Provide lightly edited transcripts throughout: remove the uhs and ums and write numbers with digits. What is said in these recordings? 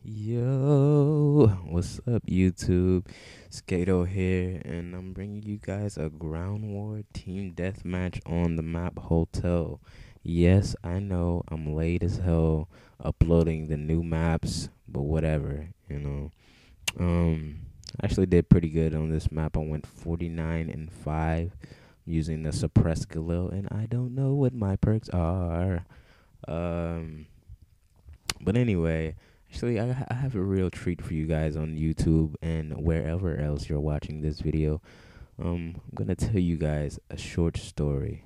Yo, what's up, YouTube? Skato here, and I'm bringing you guys a ground war team deathmatch on the map Hotel. Yes, I know I'm late as hell uploading the new maps, but whatever. Um, I actually did pretty good on this map. I went 49 and 5 using the suppressed Galil, and I don't know what my perks are. Um, but anyway, actually, I have a real treat for you guys on YouTube and wherever else you're watching this video. I'm gonna tell you guys a short story,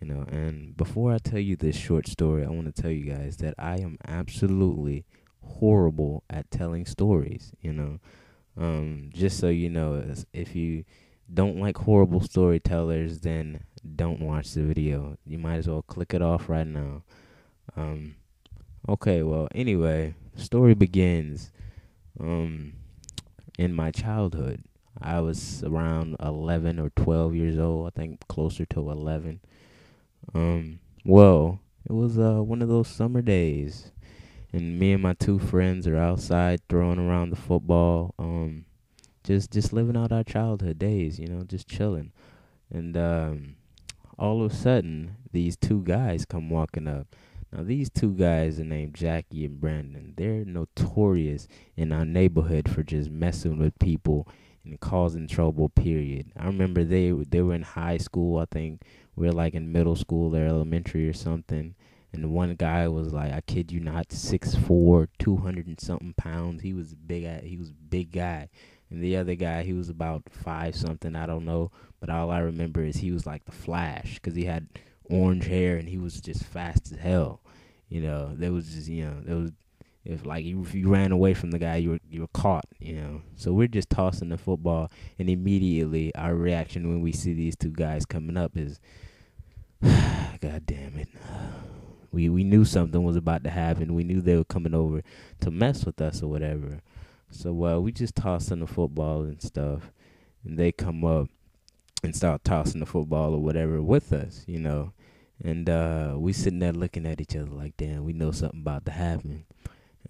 and before I tell you this short story, I want to tell you guys that I am absolutely horrible at telling stories. Just so you know, if you don't like horrible storytellers, then don't watch the video. You might as well click it off right now. Um, Okay, well, anyway, the story begins um in my childhood. I was around 11 or 12 years old, I think closer to 11. Well, it was one of those summer days, and me and my two friends are outside throwing around the football, just living out our childhood days, just chilling. And all of a sudden, these two guys come walking up. Now, these two guys are named Jackie and Brandon. They're notorious in our neighborhood for just messing with people and causing trouble, period. I remember they were in high school. I think we were like in middle school or elementary or something. And one guy was like, I kid you not, 6'4", 200 and something pounds. He was he was a big guy. And the other guy, he was about 5 something, I don't know. But all I remember is he was like the Flash because he had orange hair and he was just fast as hell. There was just there was if you ran away from the guy, you were caught. So we're just tossing the football, and immediately our reaction when we see these two guys coming up is, God damn it. We knew something was about to happen. We knew they were coming over to mess with us or whatever. So we just tossing the football and stuff, and they come up and start tossing the football or whatever with us. And we sitting there looking at each other like, damn, we know something about to happen.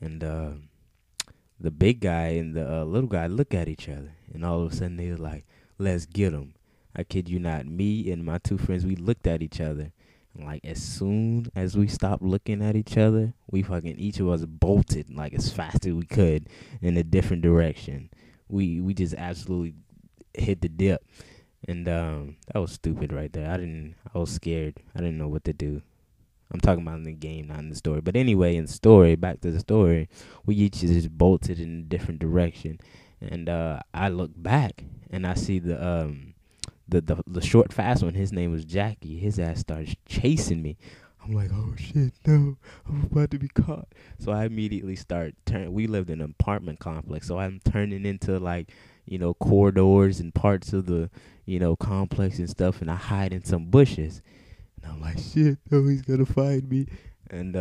And the big guy and the little guy look at each other, and all of a sudden they were like, let's get him. I kid you not. Me and my two friends, we looked at each other. And like as soon as we stopped looking at each other, we fucking each of us bolted like as fast as we could in a different direction. We just absolutely hit the dip. And that was stupid right there. I was scared. I didn't know what to do. I'm talking about in the game, not in the story. But anyway, in the story, back to the story, we each just bolted in a different direction. And I look back and I see the short fast one. His name was Jackie. His ass started chasing me. I'm like, oh shit, no, I'm about to be caught. So I immediately start turning. We lived in an apartment complex, so I'm turning into like, corridors and parts of the, complex and stuff, and I hide in some bushes. And I'm like, shit, no, he's gonna find me. And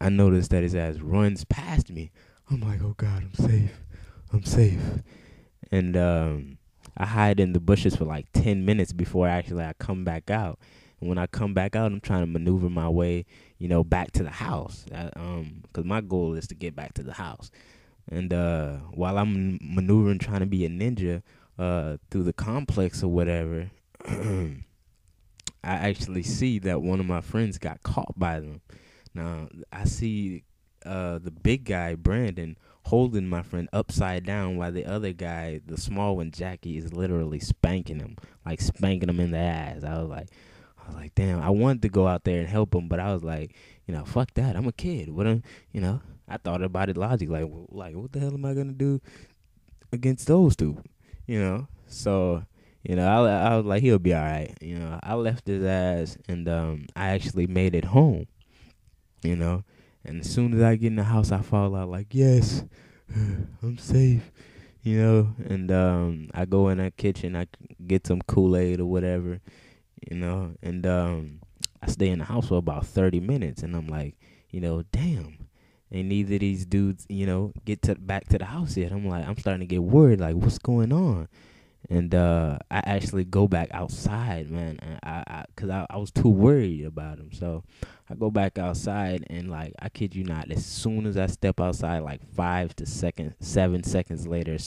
I noticed that his ass runs past me. I'm like, oh god, I'm safe. And I hide in the bushes for like 10 minutes before actually I come back out. And when I come back out, I'm trying to maneuver my way, back to the house. Because my goal is to get back to the house. And while I'm maneuvering, trying to be a ninja through the complex or whatever, I actually see that one of my friends got caught by them. Now, I see the big guy, Brandon, holding my friend upside down while the other guy, the small one, Jackie, is literally spanking him, like spanking him in the ass. I was like, damn, I wanted to go out there and help him, but I was like, fuck that. I'm a kid. I thought about it logically, like what the hell am I going to do against those two? So, I was like, he'll be all right. I left his ass, and I actually made it home, you know. And as soon as I get in the house, I fall out like, yes, I'm safe, And I go in that kitchen, I get some Kool-Aid or whatever, And I stay in the house for about 30 minutes, and I'm like, damn. And neither of these dudes, get back to the house yet. I'm starting to get worried, like, what's going on? And I actually go back outside, man. And cause I was too worried about him. So I go back outside, and like, I kid you not, as soon as I step outside, like 7 seconds later,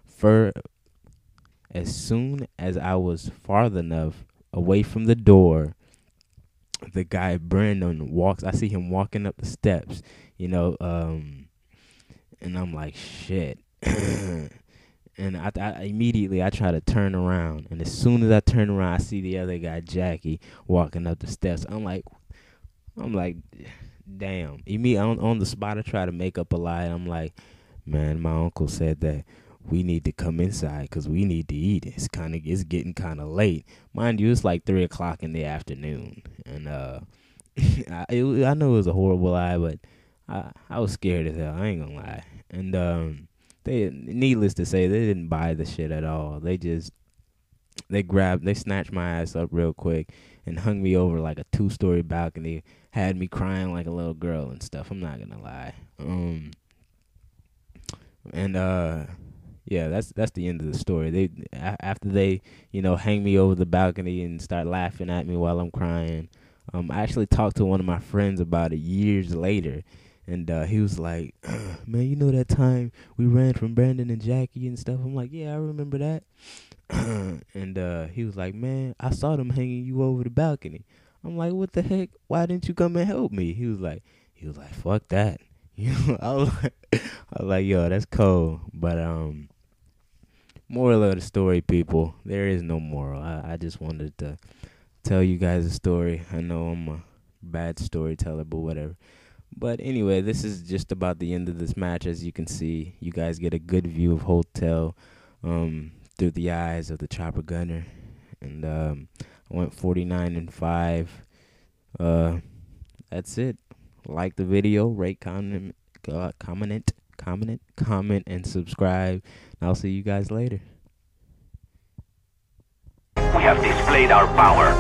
fur, as soon as I was farther enough away from the door, the guy Brandon walks. I see him walking up the steps, you know, and I'm like, shit. And I immediately I try to turn around, and as soon as I turn around, I see the other guy, Jackie, walking up the steps. I'm like, damn. On the spot, I try to make up a lie. I'm like, man, my uncle said that we need to come inside because we need to eat. It's getting kind of late, mind you. It's like 3 o'clock in the afternoon, and I know it was a horrible lie, but I was scared as hell. I ain't gonna lie, and needless to say, they didn't buy the shit at all. They snatched my ass up real quick and hung me over like a 2-story balcony, had me crying like a little girl and stuff. I'm not gonna lie. And yeah, that's the end of the story. After they, hang me over the balcony and start laughing at me while I'm crying. I actually talked to one of my friends about it years later, and he was like, man, you know that time we ran from Brandon and Jackie and stuff? I'm like, yeah, I remember that. And he was like, man, I saw them hanging you over the balcony. I'm like, what the heck? Why didn't you come and help me? He was like, fuck that. I was like, yo, that's cold. But moral of the story, people, there is no moral. I just wanted to tell you guys a story. I know I'm a bad storyteller, but whatever. But anyway, this is just about the end of this match. As you can see, you guys get a good view of Hotel through the eyes of the chopper gunner. And I went 49-5. That's it. Like the video, rate, comment, and subscribe. And I'll see you guys later. We have displayed our power.